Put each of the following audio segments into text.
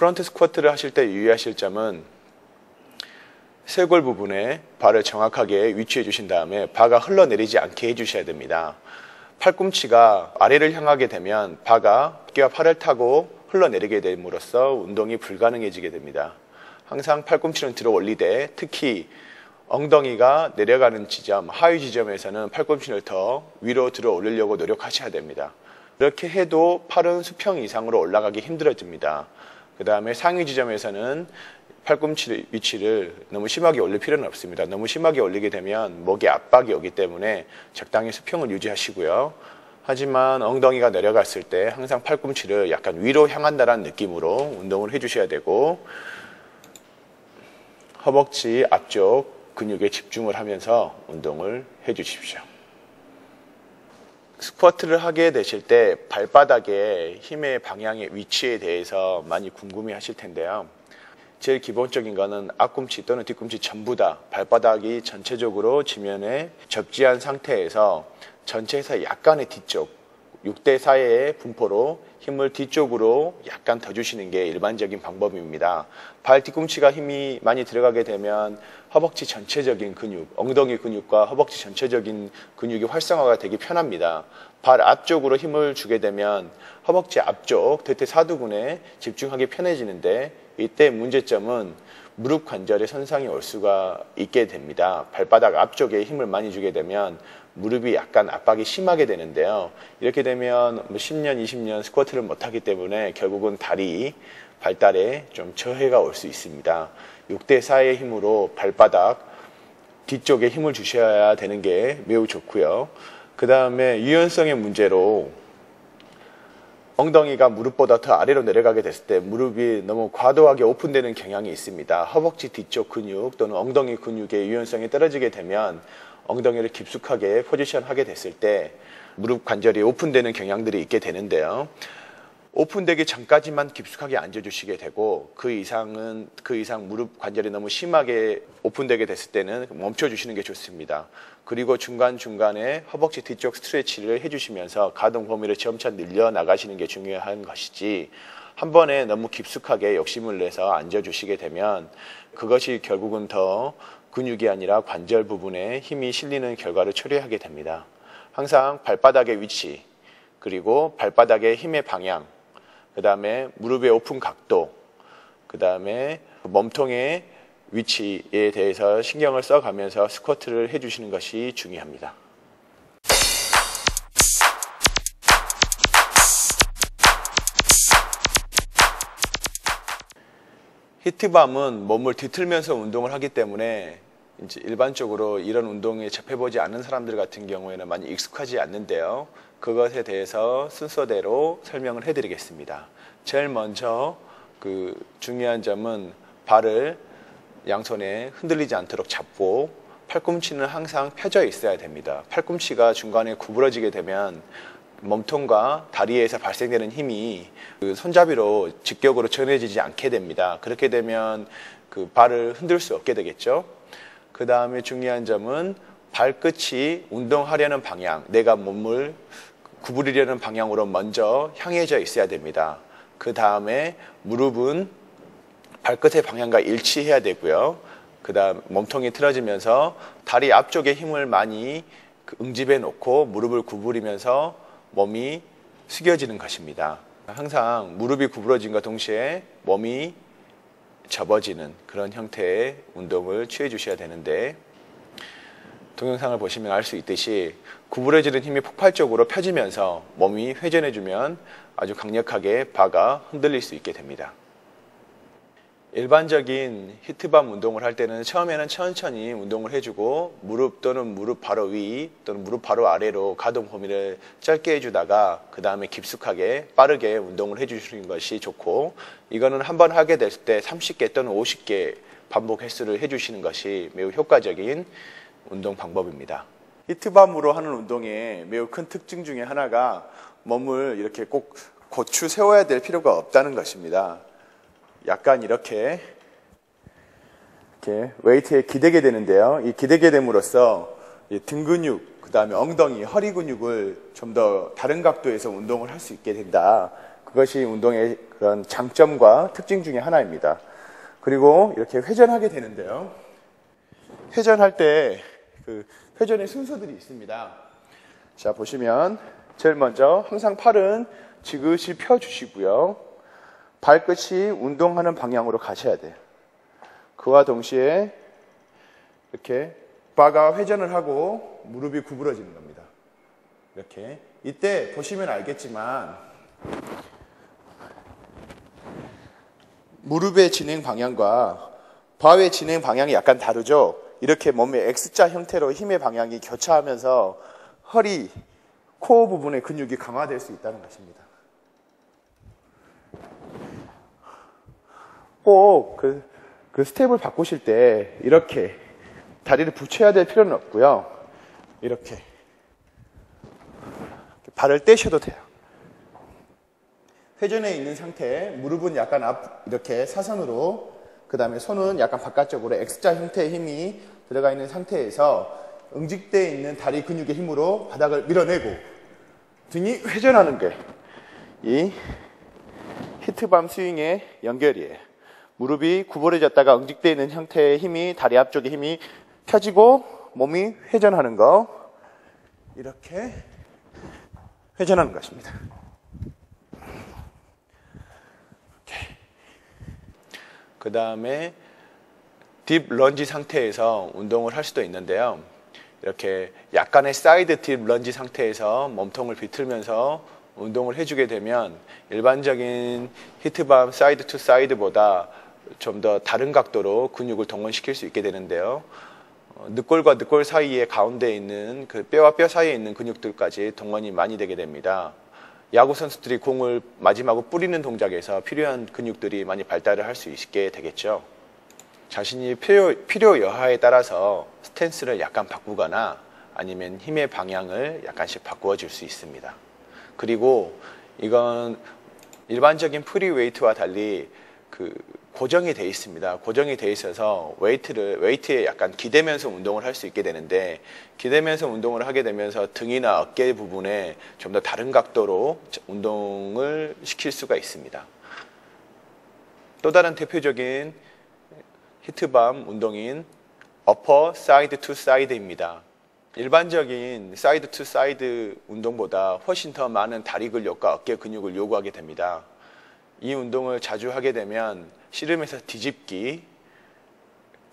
프론트 스쿼트를 하실 때 유의하실 점은 쇄골 부분에 발을 정확하게 위치해 주신 다음에 바가 흘러내리지 않게 해주셔야 됩니다. 팔꿈치가 아래를 향하게 되면 바가 어깨와 팔을 타고 흘러내리게 됨으로써 운동이 불가능해지게 됩니다. 항상 팔꿈치는 들어 올리되 특히 엉덩이가 내려가는 지점, 하위 지점에서는 팔꿈치를 더 위로 들어 올리려고 노력하셔야 됩니다. 이렇게 해도 팔은 수평 이상으로 올라가기 힘들어집니다. 그 다음에 상위 지점에서는 팔꿈치 위치를 너무 심하게 올릴 필요는 없습니다. 너무 심하게 올리게 되면 목에 압박이 오기 때문에 적당히 수평을 유지하시고요. 하지만 엉덩이가 내려갔을 때 항상 팔꿈치를 약간 위로 향한다는 느낌으로 운동을 해주셔야 되고, 허벅지 앞쪽 근육에 집중을 하면서 운동을 해주십시오. 스쿼트를 하게 되실 때 발바닥의 힘의 방향의 위치에 대해서 많이 궁금해 하실 텐데요. 제일 기본적인 거는 앞꿈치 또는 뒤꿈치 전부 다 발바닥이 전체적으로 지면에 접지한 상태에서 전체에서 약간의 뒤쪽 6대 4의 분포로 힘을 뒤쪽으로 약간 더 주시는 게 일반적인 방법입니다. 발 뒤꿈치가 힘이 많이 들어가게 되면 허벅지 전체적인 근육, 엉덩이 근육과 허벅지 전체적인 근육이 활성화가 되기 편합니다. 발 앞쪽으로 힘을 주게 되면 허벅지 앞쪽 대퇴사두근에 집중하기 편해지는데, 이때 문제점은 무릎 관절에 손상이 올 수가 있게 됩니다. 발바닥 앞쪽에 힘을 많이 주게 되면 무릎이 약간 압박이 심하게 되는데요. 이렇게 되면 10년, 20년 스쿼트를 못하기 때문에 결국은 다리, 발달에 좀 저해가 올 수 있습니다. 6대 4의 힘으로 발바닥 뒤쪽에 힘을 주셔야 되는 게 매우 좋고요. 그 다음에 유연성의 문제로 엉덩이가 무릎보다 더 아래로 내려가게 됐을 때 무릎이 너무 과도하게 오픈되는 경향이 있습니다. 허벅지 뒤쪽 근육 또는 엉덩이 근육의 유연성이 떨어지게 되면 엉덩이를 깊숙하게 포지션하게 됐을 때 무릎 관절이 오픈되는 경향들이 있게 되는데요. 오픈되기 전까지만 깊숙하게 앉아주시게 되고 그 이상 무릎 관절이 너무 심하게 오픈되게 됐을 때는 멈춰주시는 게 좋습니다. 그리고 중간중간에 허벅지 뒤쪽 스트레치를 해주시면서 가동 범위를 점차 늘려나가시는 게 중요한 것이지, 한 번에 너무 깊숙하게 욕심을 내서 앉아주시게 되면 그것이 결국은 더 근육이 아니라 관절 부분에 힘이 실리는 결과를 초래하게 됩니다. 항상 발바닥의 위치, 그리고 발바닥의 힘의 방향, 그 다음에 무릎의 오픈 각도, 그 다음에 몸통의 위치에 대해서 신경을 써가면서 스쿼트를 해주시는 것이 중요합니다. 히트밤은 몸을 뒤틀면서 운동을 하기 때문에 이제 일반적으로 이런 운동에 접해보지 않는 사람들 같은 경우에는 많이 익숙하지 않는데요. 그것에 대해서 순서대로 설명을 해드리겠습니다. 제일 먼저 중요한 점은 발을 양손에 흔들리지 않도록 잡고 팔꿈치는 항상 펴져 있어야 됩니다. 팔꿈치가 중간에 구부러지게 되면 몸통과 다리에서 발생되는 힘이 손잡이로 직격으로 전해지지 않게 됩니다. 그렇게 되면 발을 흔들 수 없게 되겠죠. 그 다음에 중요한 점은 발끝이 운동하려는 방향, 내가 몸을 구부리려는 방향으로 먼저 향해져 있어야 됩니다. 그 다음에 무릎은 발끝의 방향과 일치해야 되고요. 그 다음 몸통이 틀어지면서 다리 앞쪽에 힘을 많이 응집해 놓고 무릎을 구부리면서 몸이 숙여지는 것입니다. 항상 무릎이 구부러짐과 동시에 몸이 접어지는 그런 형태의 운동을 취해 주셔야 되는데, 동영상을 보시면 알 수 있듯이 구부러지는 힘이 폭발적으로 펴지면서 몸이 회전해주면 아주 강력하게 바가 흔들릴 수 있게 됩니다. 일반적인 히트밤 운동을 할 때는 처음에는 천천히 운동을 해주고 무릎 또는 무릎 바로 위 또는 무릎 바로 아래로 가동 범위를 짧게 해주다가 그 다음에 깊숙하게 빠르게 운동을 해주시는 것이 좋고, 이거는 한번 하게 됐을 때 30개 또는 50개 반복 횟수를 해주시는 것이 매우 효과적인 운동 방법입니다. 히트밤으로 하는 운동의 매우 큰 특징 중에 하나가 몸을 이렇게 꼭 고추 세워야 될 필요가 없다는 것입니다. 약간 이렇게 웨이트에 기대게 되는데요. 이 기대게 됨으로써 등 근육, 그 다음에 엉덩이, 허리 근육을 좀 더 다른 각도에서 운동을 할 수 있게 된다. 그것이 운동의 그런 장점과 특징 중에 하나입니다. 그리고 이렇게 회전하게 되는데요. 회전할 때 그 회전의 순서들이 있습니다. 자, 보시면 제일 먼저 항상 팔은 지그시 펴주시고요. 발끝이 운동하는 방향으로 가셔야 돼요. 그와 동시에 이렇게 바가 회전을 하고 무릎이 구부러지는 겁니다. 이렇게. 이때 보시면 알겠지만 무릎의 진행 방향과 바의 진행 방향이 약간 다르죠? 이렇게 몸의 X자 형태로 힘의 방향이 교차하면서 허리, 코어 부분의 근육이 강화될 수 있다는 것입니다. 꼭 그 스텝을 바꾸실 때 이렇게 다리를 붙여야 될 필요는 없고요. 이렇게 발을 떼셔도 돼요. 회전해 있는 상태, 무릎은 약간 이렇게 사선으로, 그 다음에 손은 약간 바깥쪽으로 X자 형태의 힘이 들어가 있는 상태에서 응직되어 있는 다리 근육의 힘으로 바닥을 밀어내고 등이 회전하는 게 이 히트밤 스윙의 연결이에요. 무릎이 구부러졌다가 응직되어 있는 형태의 힘이, 다리 앞쪽의 힘이 펴지고 몸이 회전하는 거, 이렇게 회전하는 것입니다. 그 다음에 딥 런지 상태에서 운동을 할 수도 있는데요. 이렇게 약간의 사이드 딥 런지 상태에서 몸통을 비틀면서 운동을 해주게 되면 일반적인 히트밤 사이드 투 사이드보다 좀 더 다른 각도로 근육을 동원시킬 수 있게 되는데요. 늑골과 늑골 사이에 가운데 있는 그 뼈와 뼈 사이에 있는 근육들까지 동원이 많이 되게 됩니다. 야구 선수들이 공을 마지막으로 뿌리는 동작에서 필요한 근육들이 많이 발달을 할 수 있게 되겠죠. 자신이 필요 여하에 따라서 스탠스를 약간 바꾸거나 아니면 힘의 방향을 약간씩 바꾸어 줄 수 있습니다. 그리고 이건 일반적인 프리웨이트와 달리 고정이 되어 있습니다. 고정이 되어 있어서 웨이트에 약간 기대면서 운동을 할 수 있게 되는데, 기대면서 운동을 하게 되면서 등이나 어깨 부분에 좀 더 다른 각도로 운동을 시킬 수가 있습니다. 또 다른 대표적인 히트밤 운동인 어퍼 사이드 투 사이드입니다. 일반적인 사이드 투 사이드 운동보다 훨씬 더 많은 다리 근력과 어깨 근육을 요구하게 됩니다. 이 운동을 자주 하게 되면 씨름에서 뒤집기,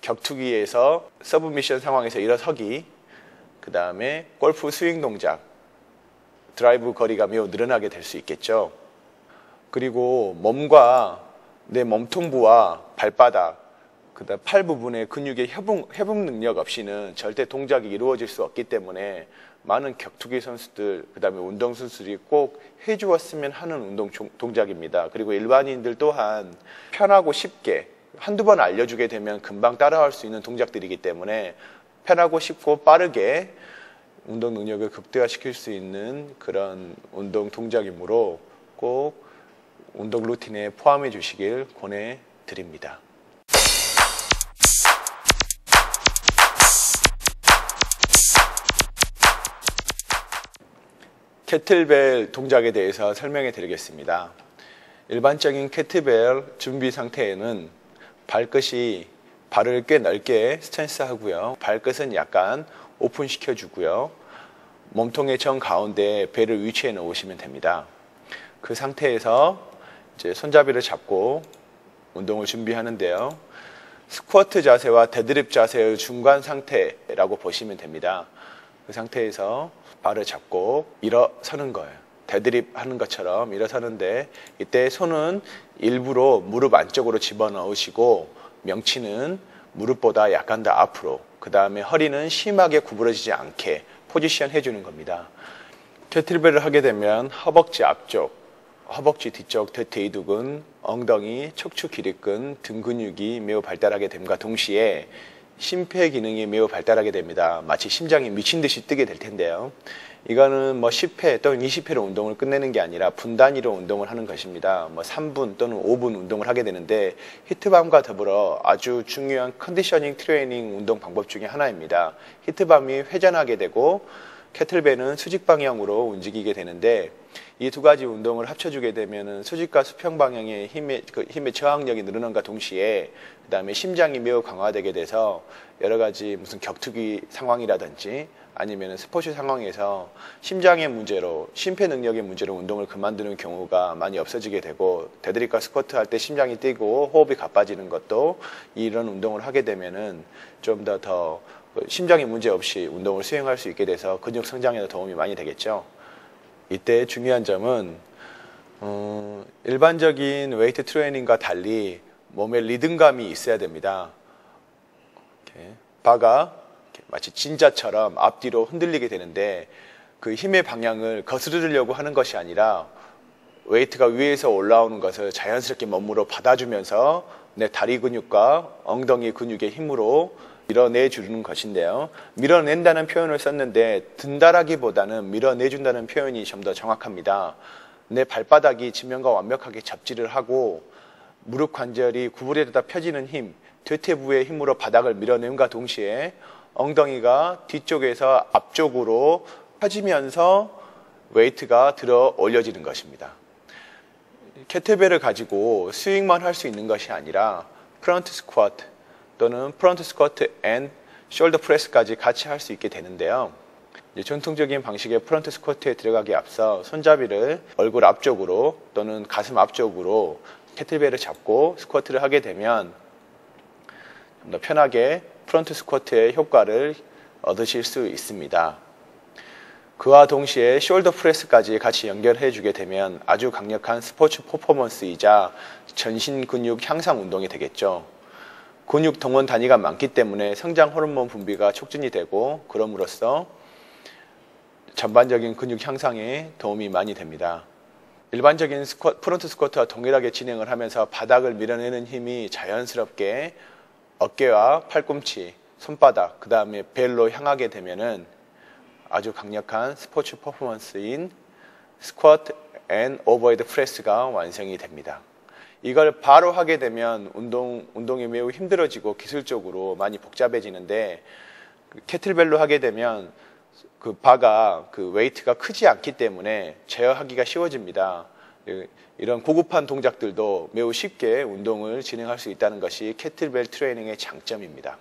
격투기에서 서브미션 상황에서 일어서기, 그 다음에 골프 스윙 동작, 드라이브 거리가 매우 늘어나게 될 수 있겠죠. 그리고 몸과 내 몸통부와 발바닥, 그다음 팔 부분의 근육의 회복 능력 없이는 절대 동작이 이루어질 수 없기 때문에 많은 격투기 선수들, 그다음에 운동 선수들이 꼭 해주었으면 하는 운동 동작입니다. 그리고 일반인들 또한 편하고 쉽게 한두 번 알려주게 되면 금방 따라할 수 있는 동작들이기 때문에 편하고 쉽고 빠르게 운동 능력을 극대화시킬 수 있는 그런 운동 동작이므로 꼭 운동 루틴에 포함해 주시길 권해드립니다. 캐틀벨 동작에 대해서 설명해 드리겠습니다. 일반적인 캐틀벨 준비 상태에는 발끝이 발을 꽤 넓게 스탠스 하고요. 발끝은 약간 오픈시켜 주고요. 몸통의 정 가운데 배를 위치해 놓으시면 됩니다. 그 상태에서 이제 손잡이를 잡고 운동을 준비하는데요. 스쿼트 자세와 데드립 자세의 중간 상태라고 보시면 됩니다. 그 상태에서 발을 잡고 일어서는 거예요. 데드립 하는 것처럼 일어서는데, 이때 손은 일부러 무릎 안쪽으로 집어넣으시고 명치는 무릎보다 약간 더 앞으로, 그 다음에 허리는 심하게 구부러지지 않게 포지션 해주는 겁니다. 캐틀벨을 하게 되면 허벅지 앞쪽, 허벅지 뒤쪽 대퇴이두근, 엉덩이, 척추 기립근 등 근육이 매우 발달하게 됨과 동시에 심폐 기능이 매우 발달하게 됩니다. 마치 심장이 미친 듯이 뛰게 될 텐데요. 이거는 뭐 10회 또는 20회로 운동을 끝내는 게 아니라 분 단위로 운동을 하는 것입니다. 뭐 3분 또는 5분 운동을 하게 되는데, 히트밤과 더불어 아주 중요한 컨디셔닝 트레이닝 운동 방법 중에 하나입니다. 히트밤이 회전하게 되고 캐틀벨은 수직 방향으로 움직이게 되는데, 이 두 가지 운동을 합쳐주게 되면은 수직과 수평 방향의 힘의 저항력이 늘어남과 동시에 그다음에 심장이 매우 강화되게 돼서 여러 가지 무슨 격투기 상황이라든지 아니면 스포츠 상황에서 심장의 문제로 심폐 능력의 문제로 운동을 그만두는 경우가 많이 없어지게 되고 데드리프트와 스쿼트 할 때 심장이 뛰고 호흡이 가빠지는 것도 이런 운동을 하게 되면은 좀 더 심장의 문제 없이 운동을 수행할 수 있게 돼서 근육 성장에도 도움이 많이 되겠죠. 이때 중요한 점은 일반적인 웨이트 트레이닝과 달리 몸에 리듬감이 있어야 됩니다. 이렇게 바가 마치 진자처럼 앞뒤로 흔들리게 되는데 그 힘의 방향을 거스르려고 하는 것이 아니라 웨이트가 위에서 올라오는 것을 자연스럽게 몸으로 받아주면서 내 다리 근육과 엉덩이 근육의 힘으로 밀어내주는 것인데요. 밀어낸다는 표현을 썼는데 든다라기보다는 밀어내준다는 표현이 좀 더 정확합니다. 내 발바닥이 지면과 완벽하게 접지를 하고 무릎 관절이 구부려다 펴지는 힘, 대퇴부의 힘으로 바닥을 밀어냄과 동시에 엉덩이가 뒤쪽에서 앞쪽으로 펴지면서 웨이트가 들어 올려지는 것입니다. 케틀벨을 가지고 스윙만 할 수 있는 것이 아니라 프론트 스쿼트 또는 프론트 스쿼트 앤 숄더 프레스까지 같이 할 수 있게 되는데요. 전통적인 방식의 프론트 스쿼트에 들어가기 앞서 손잡이를 얼굴 앞쪽으로 또는 가슴 앞쪽으로 케틀벨을 잡고 스쿼트를 하게 되면 좀 더 편하게 프론트 스쿼트의 효과를 얻으실 수 있습니다. 그와 동시에 숄더 프레스까지 같이 연결해 주게 되면 아주 강력한 스포츠 퍼포먼스이자 전신 근육 향상 운동이 되겠죠. 근육 동원 단위가 많기 때문에 성장 호르몬 분비가 촉진이 되고 그럼으로써 전반적인 근육 향상에 도움이 많이 됩니다. 일반적인 프론트 스쿼트와 동일하게 진행을 하면서 바닥을 밀어내는 힘이 자연스럽게 어깨와 팔꿈치, 손바닥, 그 다음에 벨로 향하게 되면은 아주 강력한 스포츠 퍼포먼스인 스쿼트 앤 오버헤드 프레스가 완성이 됩니다. 이걸 바로 하게 되면 운동이 매우 힘들어지고 기술적으로 많이 복잡해지는데 케틀벨로 하게 되면 그 바가 그 웨이트가 크지 않기 때문에 제어하기가 쉬워집니다. 이런 고급한 동작들도 매우 쉽게 운동을 진행할 수 있다는 것이 케틀벨 트레이닝의 장점입니다.